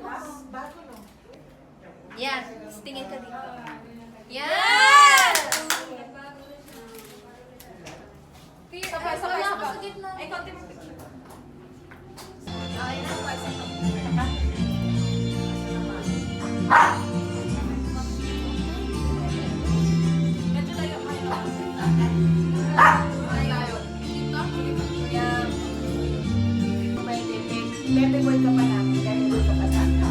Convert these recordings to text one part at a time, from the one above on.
Bago, no? Yan. Tingin ka dito. Yan! Sabay ako sa gitna. Ay, konti mo picture. Okay na, pwede ito. Medyo tayo kayo. Layo. Dito? Yan. Bebe boy ka pa namin. Bebe boy ka pa sa akin.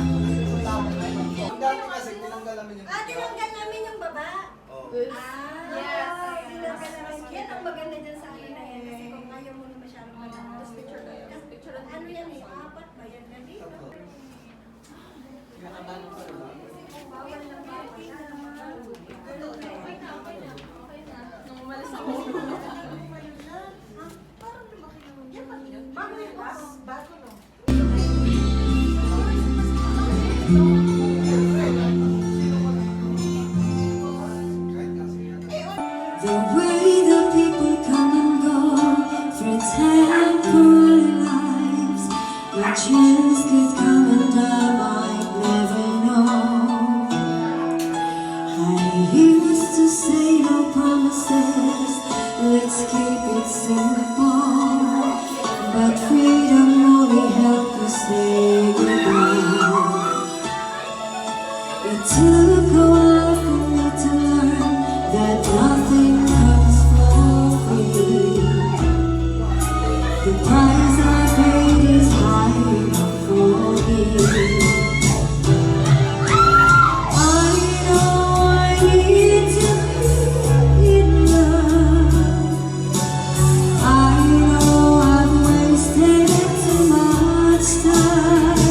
Ang dami kasi tinanggal namin yung Tinanggal namin yung baba. Oo. Tinanggal namin. Yan ang maganda dyan sa akin na yan. Kasi kung ayaw mo na masyadong malakas. Picture lang. Ano yan eh? Apat ba yan? Ganito. Yung nabanong sa iba. Bawal lang bawal. Nung umalis ako. Parang lumaki naman yan. Bago, bago, no? The way the people come and go through temporary lives, when change could come and I might never know. I used to say no promises, let's keep it simple. But freedom only helped us say goodbye. It took a while for me to learn that nothing comes for free. The price I paid is high enough for me. I know I need to be in love. I know I've wasted too much time.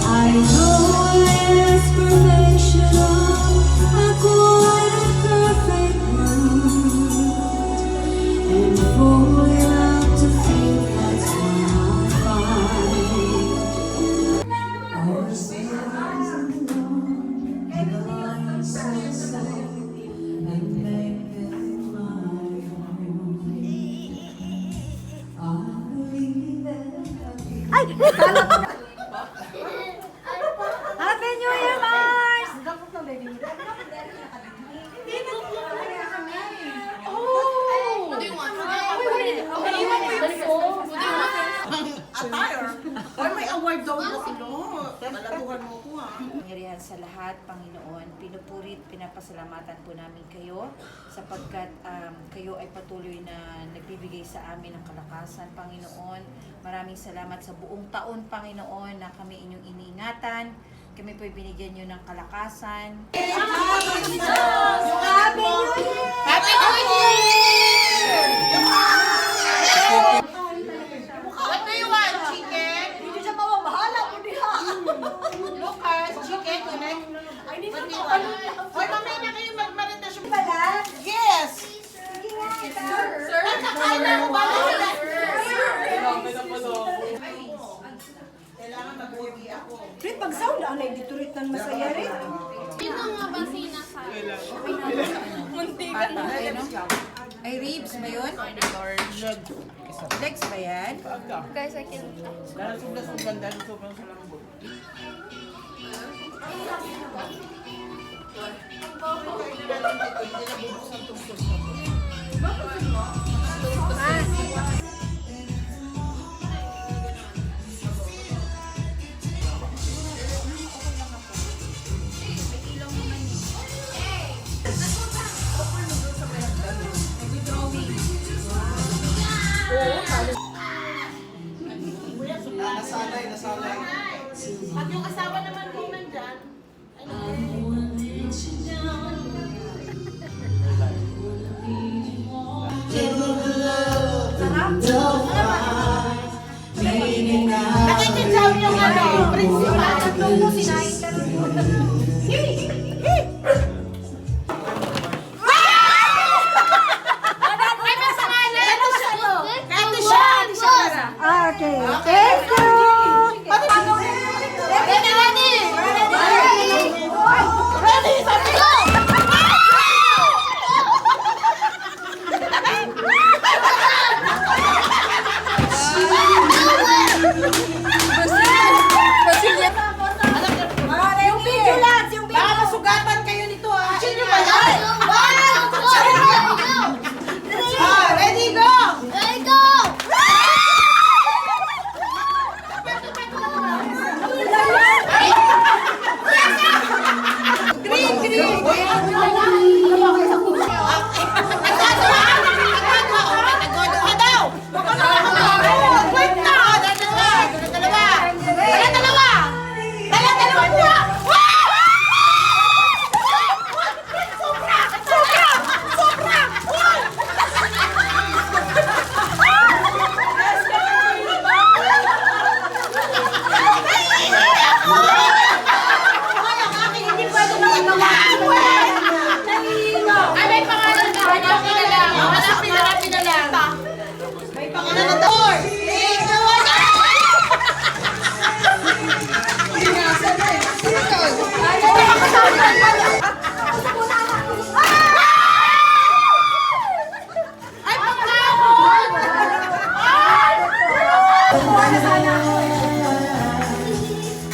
I know there's perfection a quite a perfect world, and falling out to feel that's what I'll find. All the seasons alone, the sunset, and make it my home. I believe that Happy New Year, Mars! Dapat na, baby. Hindi na kami. What do you want? Okay, iwan mo yung phone. What do you want? Attire? Or may award daw mo, ano? Malabuhan mo ko, ha? Pangyarihan sa lahat, Panginoon, pinupurit, pinapasalamatan po namin kayo sapagkat kayo ay patuloy na nagbibigay sa amin ng kalakasan, Panginoon. Maraming salamat sa buong taon, Panginoon, na kami inyong iniingatan. Kami po binigyan nyo ng kalakasan. Happy New Year! Happy New Year! What do you want? Chicken? Hindi siya mababahala ko diha. Lucas, chicken, ulit. Ay, hindi What do na you want? Hoy, mamaya na kayo magmaritasyon. Pala? Yes! Sige nga, ito. Sir? Ang kakain mo ba? Kailangan mag-uwi ako. Rit, pag sound, anay dito rit ng masaya rin. Sino nga ba sinasay? Munti ka na. Ay, ribs ba yun? Legs ba yan? Guys, I can... Dahil sobrang dahil sobrang sa lambot. Nasanay. Pag yung asawa naman mo nandyan, nakikinsaw yung ano, principal. Nagluto, sinain ka rin. Ay, nasa kanan! Ito siya, no? Ito siya! Okay. Thank you! Ready, ready! Ready, sabi ko! Brazilian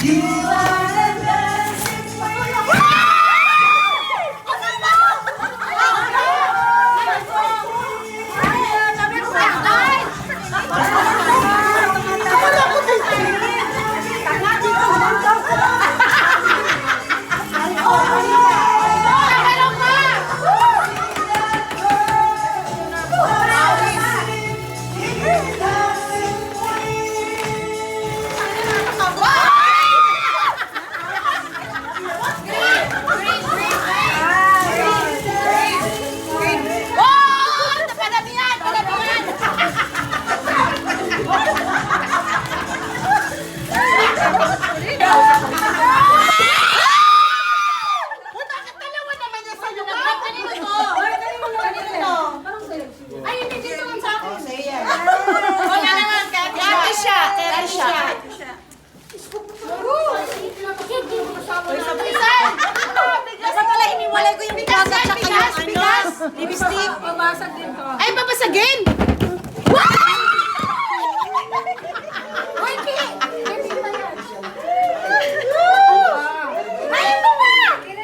You are the dancing Lipstick. Babasag din to. Ay, babasagin!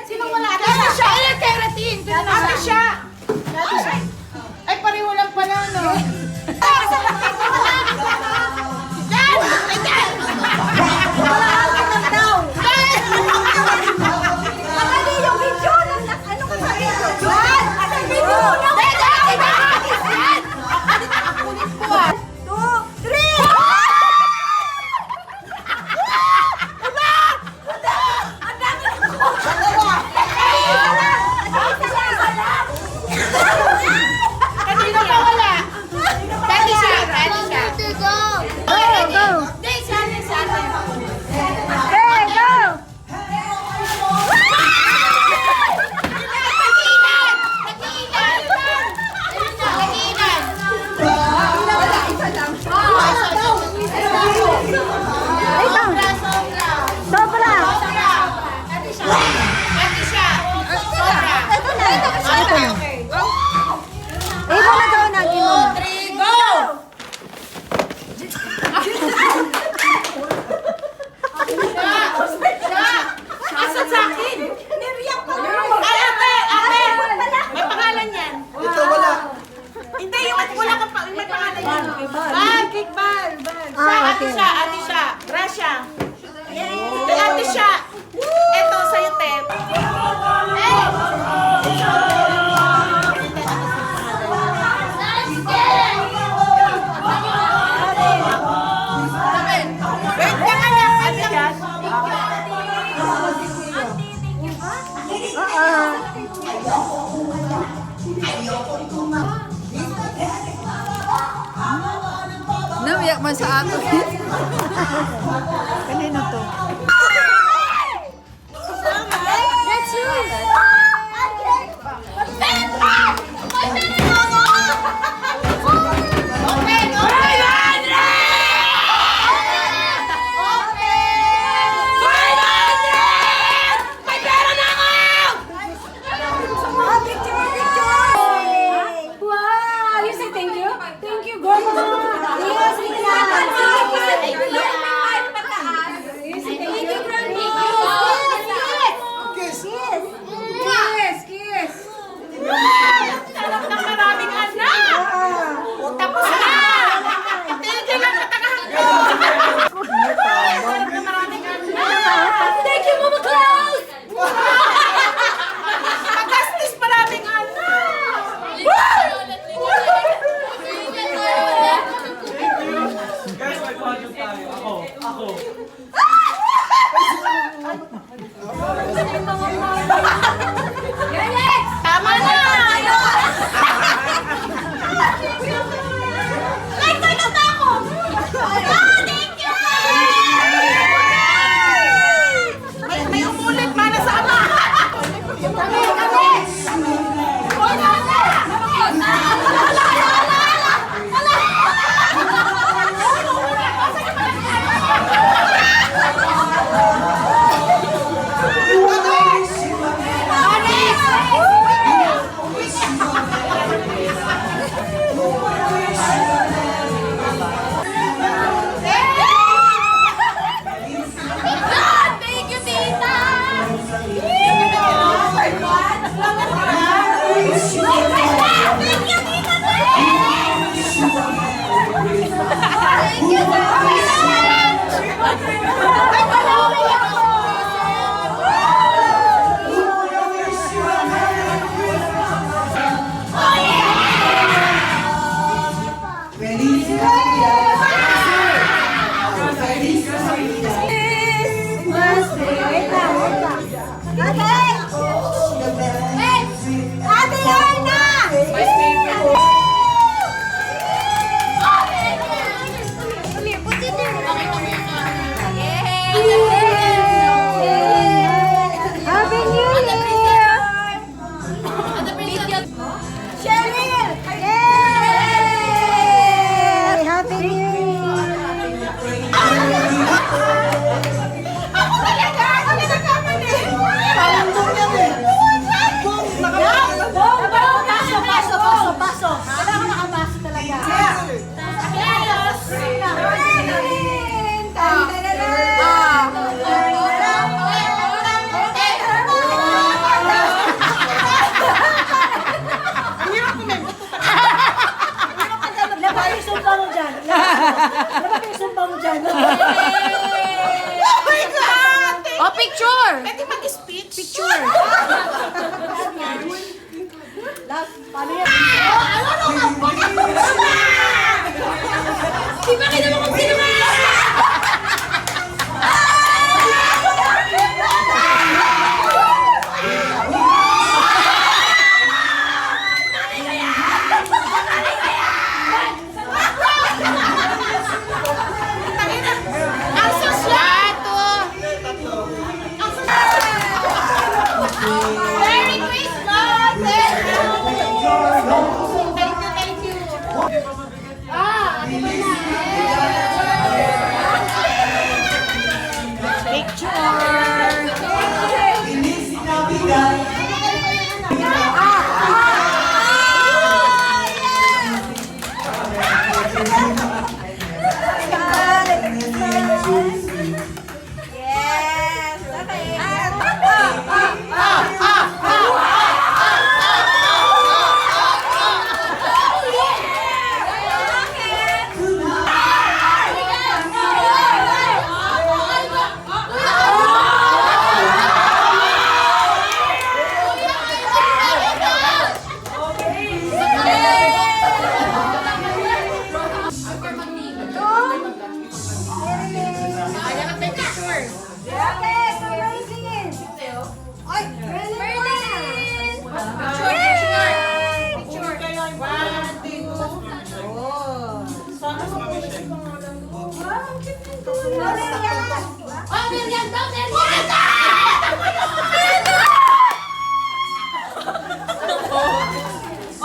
Sino wala? Ate siya! Ay, keratin! Ate siya! Ay, pareho lang pala, no? Dan! Ay, Dan! Akali yung video lang. Ano ka sa video? Juan! Ano yung video? Kanino pa wala? Dati siya! Dati siya! Hindi, sana, sana. Nagiinan! Nagiinan! Nagiinan! Sobra! Ate siya! Ate siya! Sobra! Two, three, go! Asan sa akin? Ay, ate! Ate! May pangalan yan. Ito wala. Hindi, yung wala kang may pangalan yan. Bag! Kickball! Ate siya! Ate siya! Gracia! Ate siya! Ito, sa'yo, Tem. Wait ka nga lang! Ate Jas! Namiyak man sa ato. Kanino to? That's you! Open! Open! 500! May pera na ako! Wow! You say thank you? Thank you, girl. Yes, we can. You say thank you, Granny. Kiss. Kiss, kiss. Sarap ng maraming anak! Tapos na! Tigil lang katakahan ko! Sarap ng maraming anak! Thank you, Mama Claus. Magastis maraming anak! Guys, may photo tayo. Ako. Tama na! Like, tayo na ako! Thank you! May umulit para sa ama! Kami! Wala na! Picture. Pwede mag-speech? Picture. Paano yan? Di ba kayo naman kung sino ba? Ang sosyato! Merry Christmas! Thank you. Yes! Okay. Okay, so Merlin! Ay, Merlin! Picture kayo. 1, 2. Oh. Sana sa pangalan mo. Wow, cute nito. Merlin! Oh, Miriam daw, Miriam!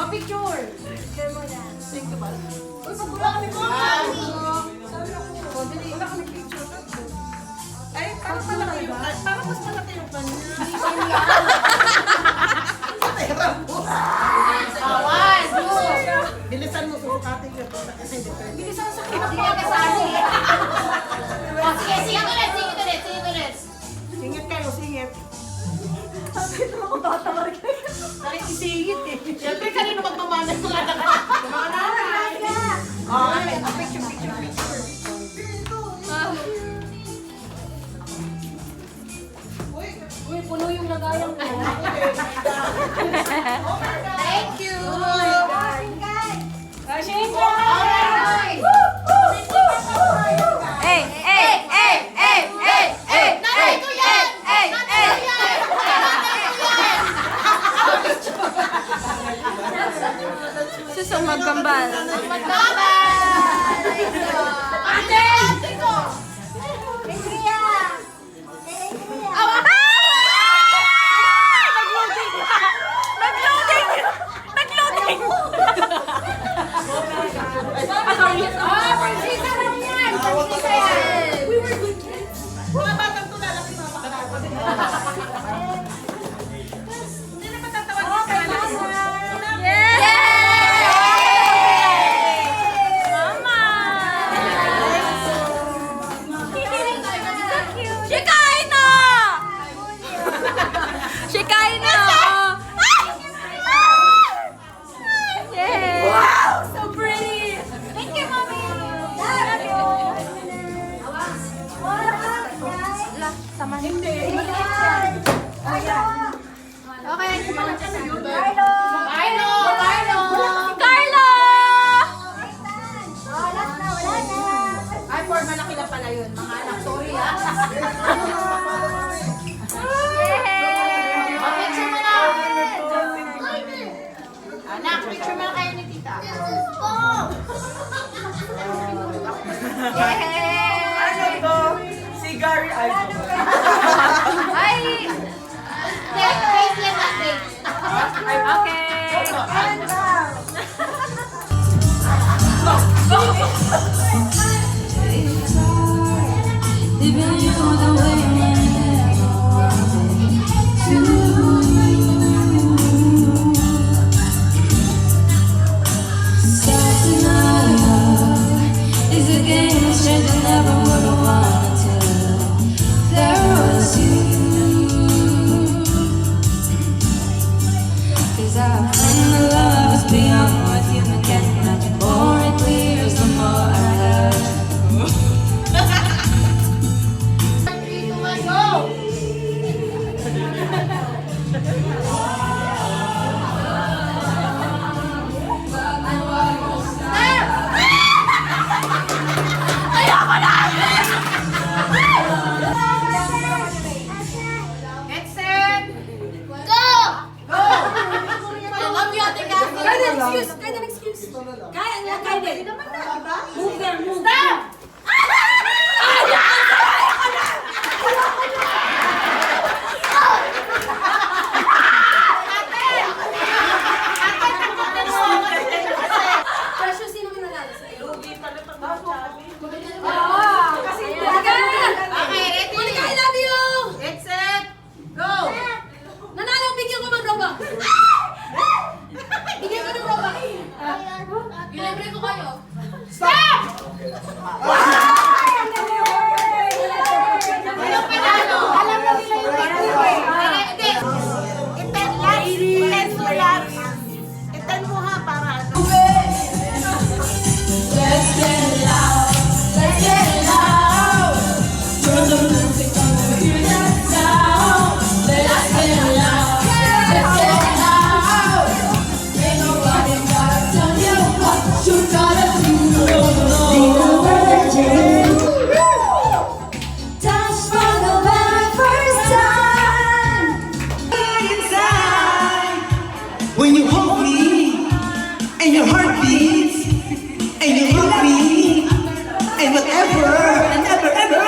Oh, picture. Picture mo na. Uy, pag wala kami ko. Wala kami picture. Ay, parang malaki yung parang mas malaki yung kanya. Awan! Bilisan mo, susukatin ka. Kasi hindi pwede. Bilisan sa hindi ka kasali. Oh, sige ulit. Singit kayo, singit. Bakit isingit eh? Siyempre kanino magmamana ng anak ko? Mga nanay. Okay, picture. Uy, puno yung lagayan ko. Thank you! Nanay ko yan! Nanay ko yan! Susong magkambal. Ate! ko! Andrea! Prinsesa lang yan! Prinsesa yan! Mga batang to lalaki mga makakapag. Hindi na matatawag sa lalaki. Thank you, Mommy! Love you! Hindi. Okay. Carlo! Carlo! Wala na. Ay, for malaki na pala yun. Mga anak, sorry ah. Oh, picture mo na. Anak, picture mo na kayo ni tita. Ano to? Si Gary Ivan. Face yan natin. Touch for the very first time. When you hold me, and your heart beats, and you look me, and whatever, and ever, ever.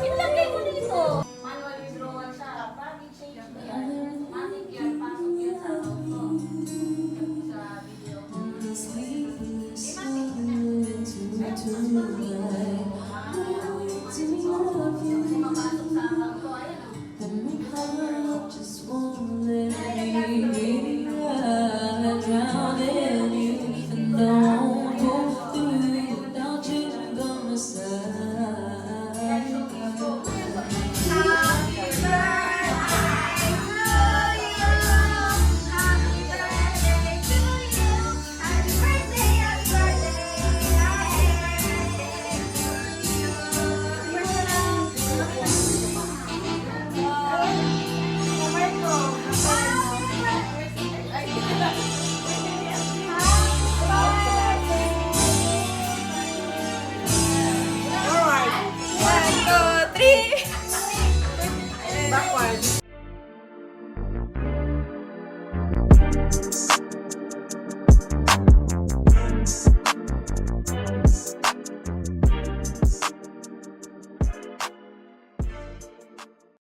Ilagay mo dito. Manual withdrawal siya. Bakit change mo yan? Matik yan. Pasok yan sa account mo. Sa video mo. Mapasok sa account ko. Ayan o. Backward.